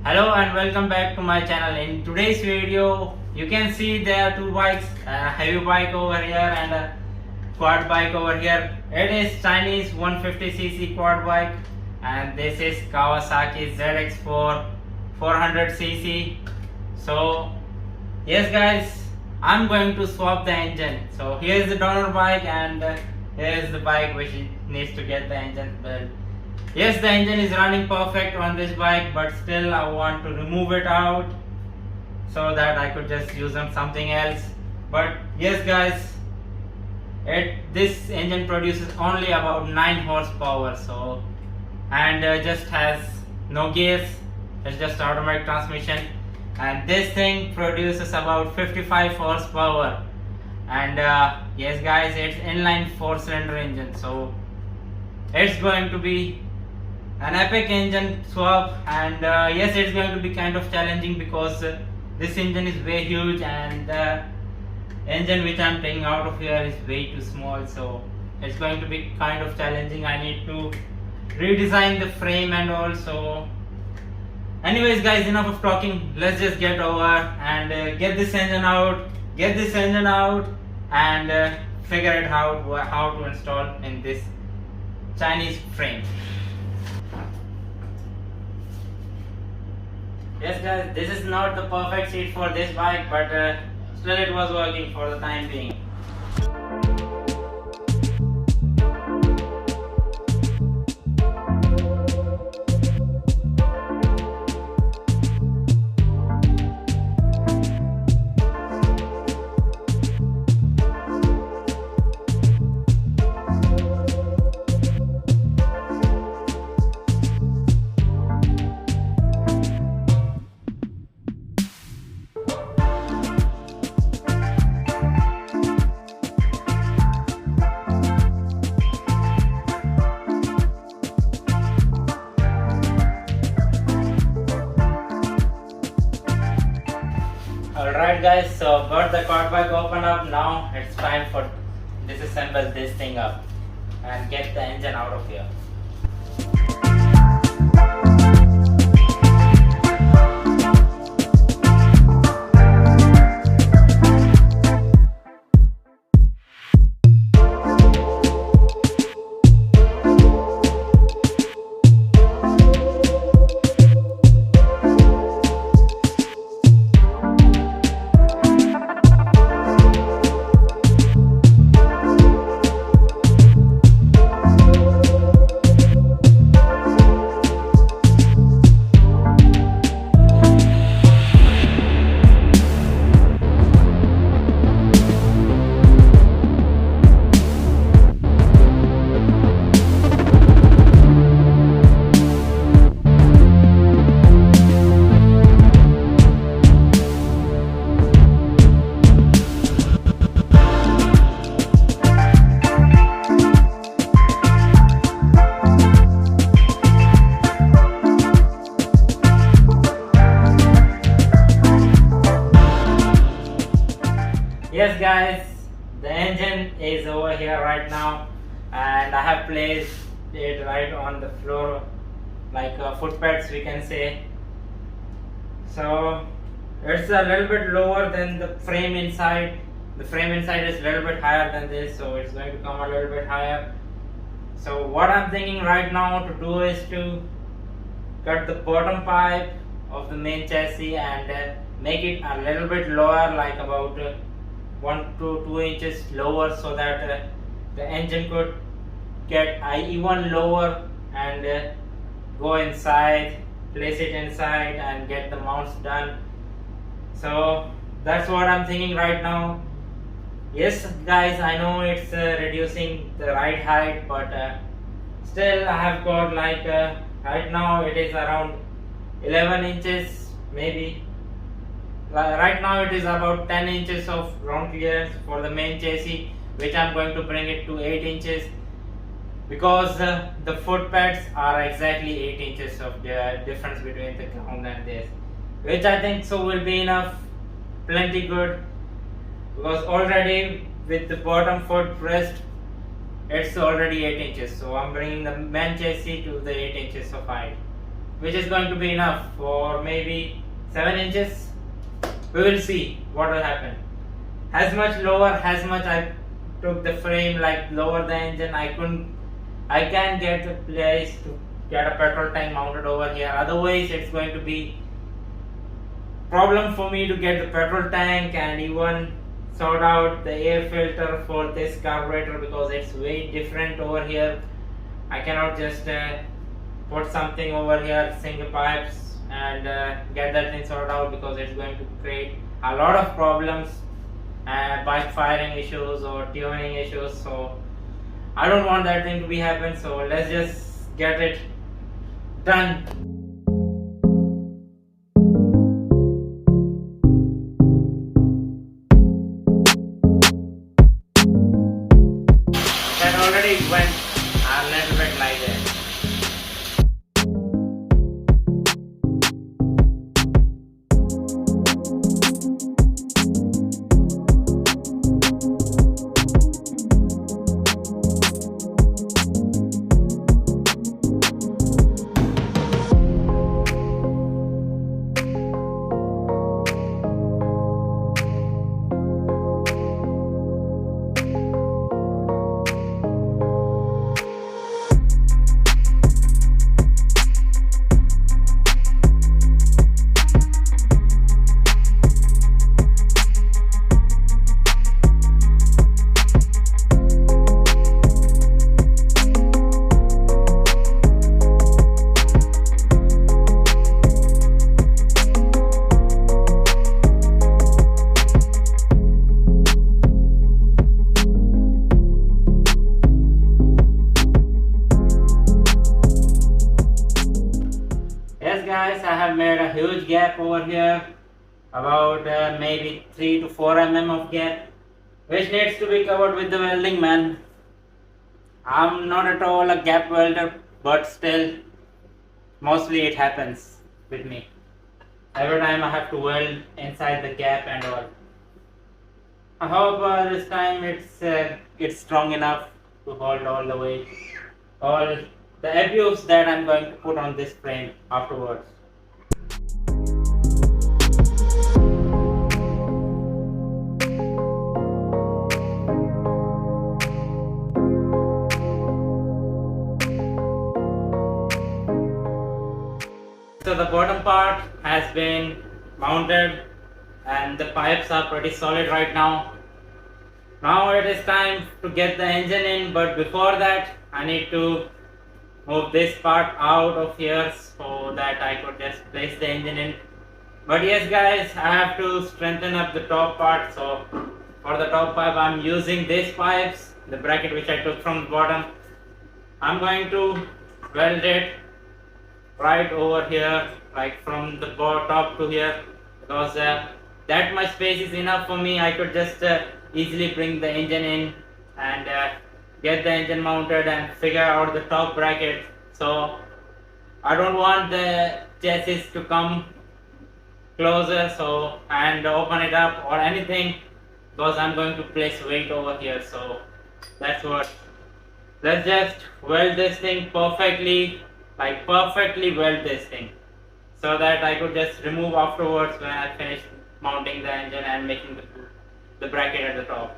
Hello and welcome back to my channel. In today's video, you can see there are two bikes, a heavy bike over here and a quad bike over here. It is Chinese 150cc quad bike and this is Kawasaki ZX4 400cc. So yes guys, I'm going to swap the engine. So here's the donor bike and here's the bike which needs to get the engine built. Yes, the engine is running perfect on this bike, but still I want to remove it out so that I could just use on something else. But yes guys, this engine produces only about 9 horsepower, so and just has no gears. It's just automatic transmission, and this thing produces about 55 horsepower. And yes guys, it's inline 4-cylinder engine, so it's going to be an epic engine swap. And yes, it's going to be kind of challenging because this engine is way huge and the engine which I'm taking out of here is way too small, so it's going to be kind of challenging. I need to redesign the frame and all. So anyways guys, enough of talking, let's just get over and get this engine out and figure it out how to install in this Chinese frame. Yes guys, this is not the perfect seat for this bike, but still it was working for the time being. Alright guys, so got the quad bike open up. Now it's time for disassemble this thing up and get the engine out of here. Yes guys, the engine is over here right now and I have placed it right on the floor like footpads we can say. So it's a little bit lower than the frame inside. The frame inside is a little bit higher than this, so it's going to come a little bit higher. So what I'm thinking right now to do is to cut the bottom pipe of the main chassis and make it a little bit lower, like about 1 to 2 inches lower, so that the engine could get even lower and go inside, place it inside and get the mounts done. So that's what I'm thinking right now. Yes guys, I know it's reducing the ride height, but still I have got like right now it is around 11 inches maybe. Right now it is about 10 inches of ground clearance for the main chassis, which I'm going to bring it to 8 inches because the footpads are exactly 8 inches of the difference between the ground and this, which I think so will be enough, plenty good, because already with the bottom foot rest it's already 8 inches, so I'm bringing the main chassis to the 8 inches of height. which is going to be enough for maybe 7 inches. We will see what will happen. As much lower, as much I took the frame, like lower the engine, I can get the place to get a petrol tank mounted over here. Otherwise it's going to be problem for me to get the petrol tank and even sort out the air filter for this carburetor, because it's way different over here. I cannot just put something over here, single pipes, and get that thing sorted out, because it's going to create a lot of problems, backfiring issues or tuning issues. So I don't want that thing to be happen. So let's just get it done. That already went a little bit like that. Yes guys, I have made a huge gap over here, about maybe 3 to 4 of gap, which needs to be covered with the welding, man. I'm not at all a gap welder, but still mostly it happens with me. Every time I have to weld inside the gap and all. I hope this time it's strong enough to hold all the weight, all the abuse that I'm going to put on this frame afterwards. So the bottom part has been mounted and the pipes are pretty solid right now. Now it is time to get the engine in, but before that I need to move this part out of here so that I could just place the engine in. But yes guys, I have to strengthen up the top part. So for the top pipe I'm using these pipes, the bracket which I took from the bottom. I'm going to weld it right over here, like from the top to here, because that much space is enough for me. I could just easily bring the engine in and get the engine mounted and figure out the top bracket. So I don't want the chassis to come closer and open it up or anything, because I'm going to place weight over here. So that's what. Let's just weld this thing perfectly, like perfectly weld this thing, so that I could just remove afterwards when I finish mounting the engine and making the bracket at the top.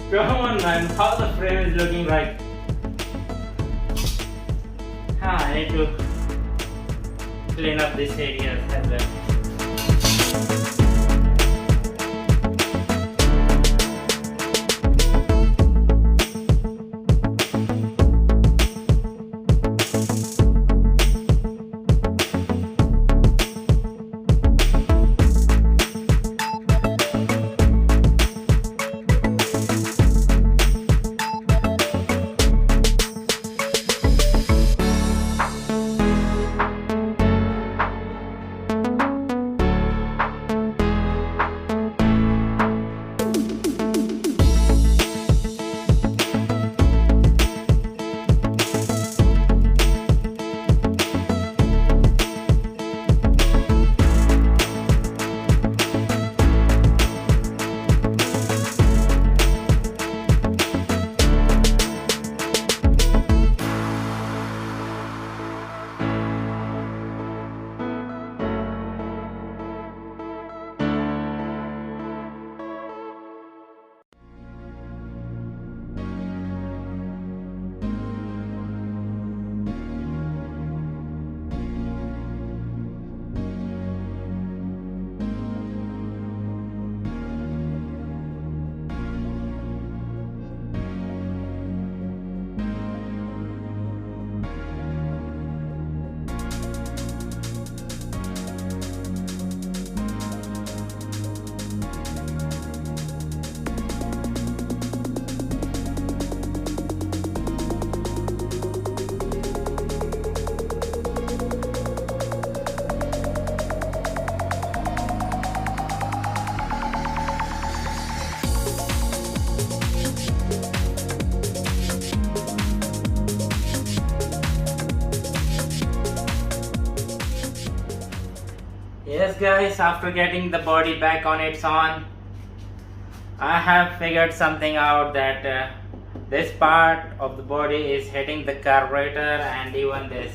Come on man, how the frame is looking like. I need to clean up this area as well. Yes guys, after getting the body back on its own, I have figured something out that this part of the body is hitting the carburetor and even this.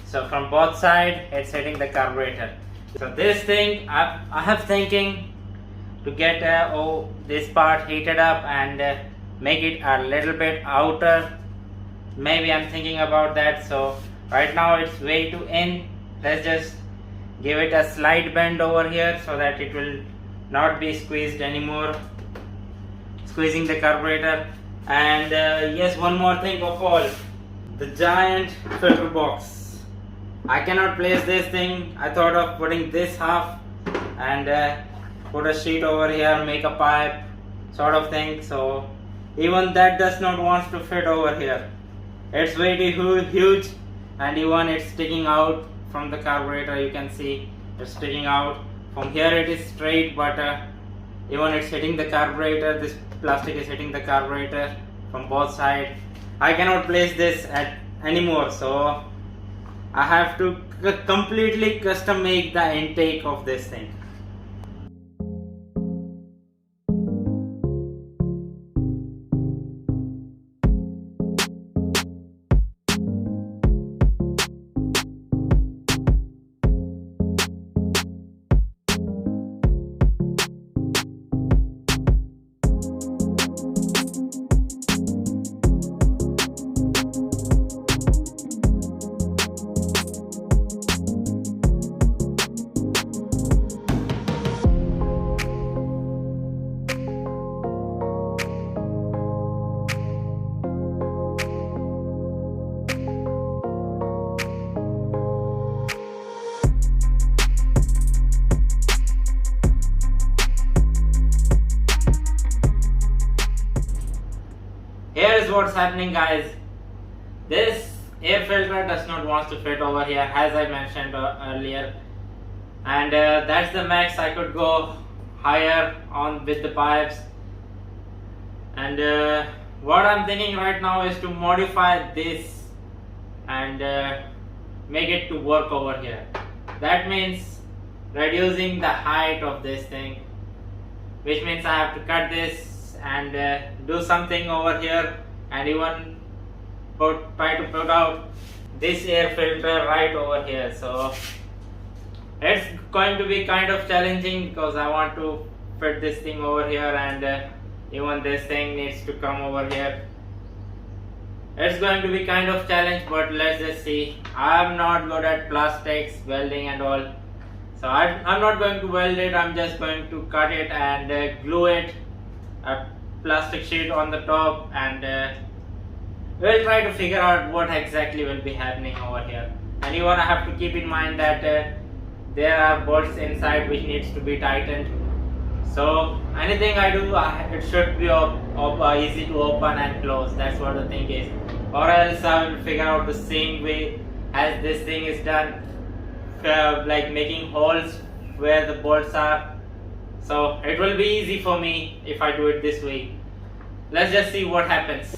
So from both sides it's hitting the carburetor. So this thing I have thinking to get this part heated up and make it a little bit outer. Maybe I'm thinking about that. So right now it's way too in. Let's just give it a slight bend over here so that it will not be squeezed anymore, squeezing the carburetor. And yes, one more thing of all, the giant filter box. I cannot place this thing. I thought of putting this half and put a sheet over here, make a pipe sort of thing. So even that does not want to fit over here. It's way too huge, and even it's sticking out from the carburetor. You can see it's sticking out. From here it is straight, but even it's hitting the carburetor. This plastic is hitting the carburetor from both sides. I cannot place this anymore, so I have to completely custom make the intake of this thing. Here is what's happening, guys. This air filter does not want to fit over here, as I mentioned earlier, and that's the max I could go higher on with the pipes. And what I'm thinking right now is to modify this and make it to work over here. That means reducing the height of this thing, which means I have to cut this and do something over here, and even try to put out this air filter right over here. So it's going to be kind of challenging because I want to fit this thing over here, and even this thing needs to come over here. It's going to be kind of challenge, but let's just see. I'm not good at plastics, welding and all, so I'm not going to weld it. I'm just going to cut it and glue it, a plastic sheet on the top, and we'll try to figure out what exactly will be happening over here. And even I have to keep in mind that there are bolts inside which needs to be tightened. So anything I do, it should be easy to open and close. That's what the thing is. Or else I will figure out the same way as this thing is done, like making holes where the bolts are. So it will be easy for me if I do it this way. Let's just see what happens.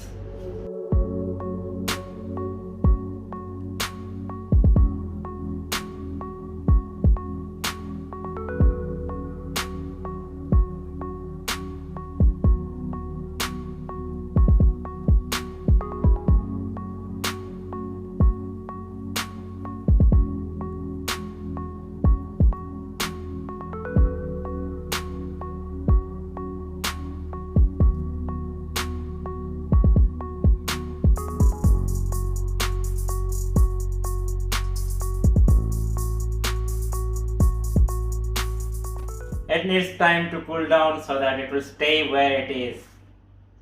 It needs time to cool down so that it will stay where it is.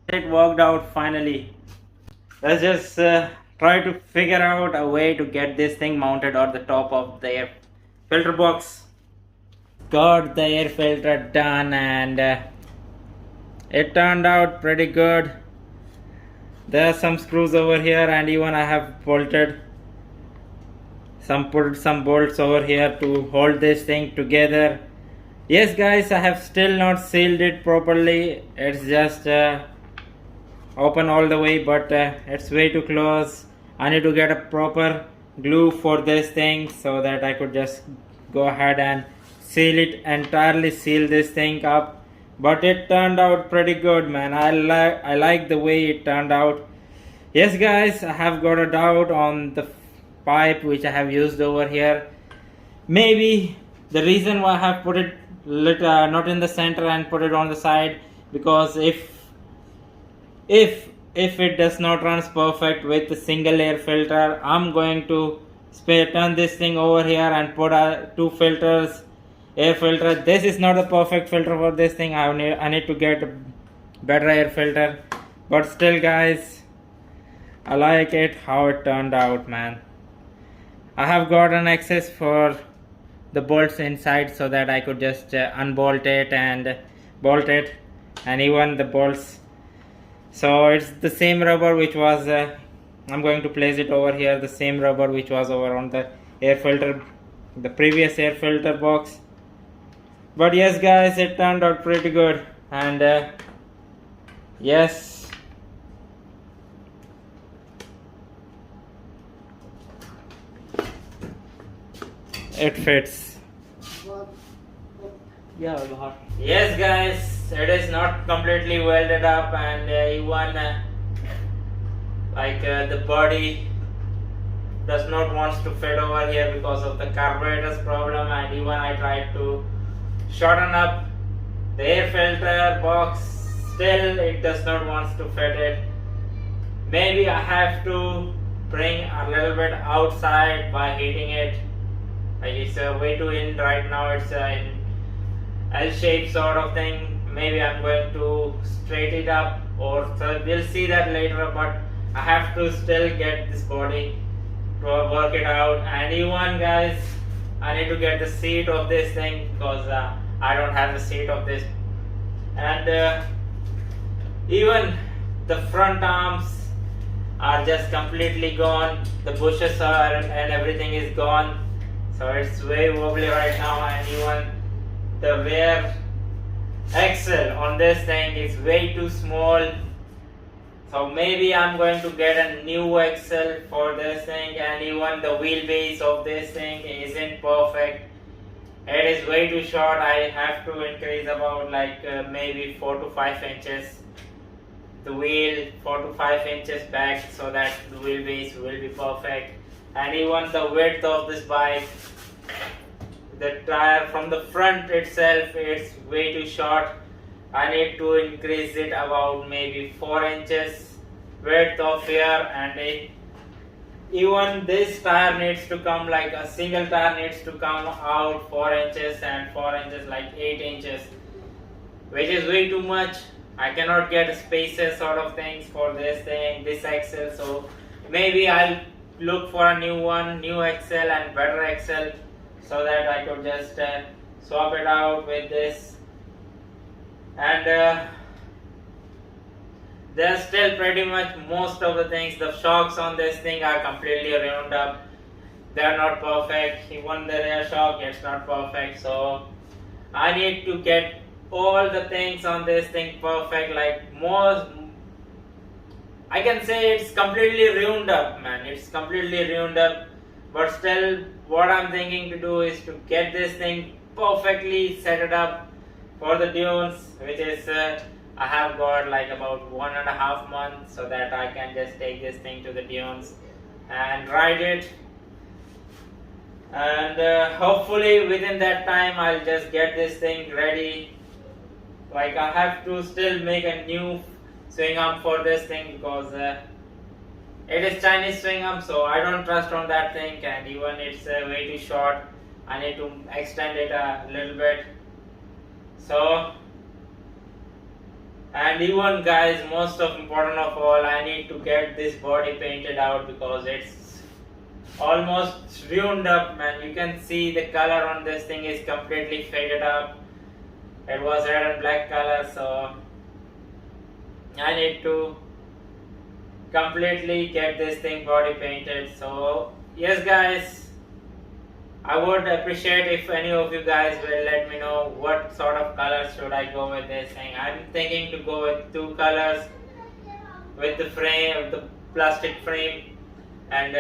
It worked out finally. Let's just try to figure out a way to get this thing mounted on the top of the air filter box. Got the air filter done, and it turned out pretty good. There are some screws over here, and even I have bolted put some bolts over here to hold this thing together. Yes guys, I have still not sealed it properly. It's just open all the way, but it's way too close. I need to get a proper glue for this thing so that I could just go ahead and seal it entirely, seal this thing up, but it turned out pretty good, man. I like the way it turned out. Yes guys, I have got a doubt on the pipe which I have used over here. Maybe the reason why I have put it not in the center and put it on the side, because if it does not runs perfect with the single air filter, I'm going to turn this thing over here and put two filters, air filter. This is not a perfect filter for this thing. I need to get a better air filter, but still guys, I like it how it turned out, man. I have got an access for the bolts inside so that I could just unbolt it and bolt it, and even the bolts. So it's the same rubber which was I'm going to place it over here, the same rubber which was over on the air filter, the previous air filter box. But yes guys, it turned out pretty good, and yes, it fits. Yes guys, it is not completely welded up, and even the body does not wants to fit over here because of the carburetor's problem, and even I tried to shorten up the air filter box, still it does not wants to fit it. Maybe I have to bring a little bit outside by heating it. Like it's way too in right now, it's in L-shaped sort of thing. Maybe I'm going to straighten it up, or so we'll see that later, but I have to still get this body to work it out. And even guys, I need to get the seat of this thing because I don't have the seat of this, and even the front arms are just completely gone, the bushes are and everything is gone, so it's way wobbly right now. And even the rear axle on this thing is way too small, so maybe I'm going to get a new axle for this thing. And even the wheelbase of this thing isn't perfect, it is way too short. I have to increase about maybe 4 to 5 inches the wheel, 4 to 5 inches back, so that the wheelbase will be perfect. And even the width of this bike, the tire from the front itself, it's way too short. I need to increase it about maybe 4 inches width of here, and even this tire needs to come, like a single tire needs to come out 4 inches, and 4 inches like 8 inches, which is way too much. I cannot get spaces sort of things for this thing, this axle, so maybe I'll look for a new one, new axle and better axle, so that I could just swap it out with this. And there's still pretty much most of the things. The shocks on this thing are completely ruined up, they're not perfect. Even the rear shock, it's not perfect, so I need to get all the things on this thing perfect. Like most, I can say it's completely ruined up, man, it's completely ruined up. But still, what I'm thinking to do is to get this thing perfectly set it up for the dunes, which is I have got like about 1.5 months, so that I can just take this thing to the dunes and ride it. And hopefully within that time I'll just get this thing ready. Like I have to still make a new swing arm for this thing, because it is Chinese swing arm, so I don't trust on that thing, and even it's way too short. I need to extend it a little bit. So, and even guys, most of important of all, I need to get this body painted out, because it's almost ruined up, man. You can see the color on this thing is completely faded up. It was red and black color, so I need to completely get this thing body painted. So yes guys, I would appreciate if any of you guys will let me know what sort of colors should I go with this thing. I'm thinking to go with 2 colors with the frame, the plastic frame, and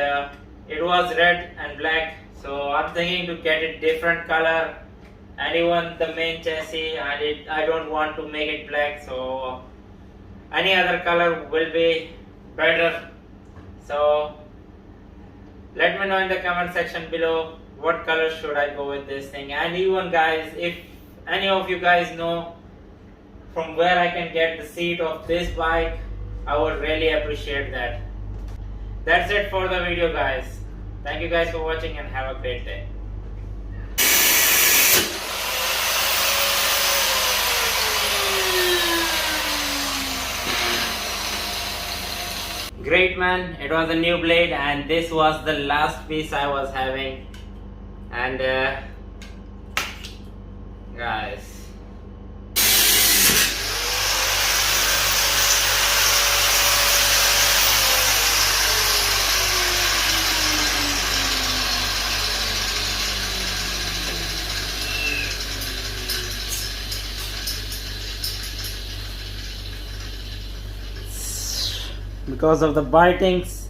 it was red and black, so I'm thinking to get a different color and even the main chassis, I don't want to make it black, so any other color will be better. So let me know in the comment section below what color should I go with this thing. And even guys, if any of you guys know from where I can get the seat of this bike, I would really appreciate that. That's it for the video guys. Thank you guys for watching and have a great day. Great man, it was a new blade and this was the last piece I was having. And guys, because of the bitings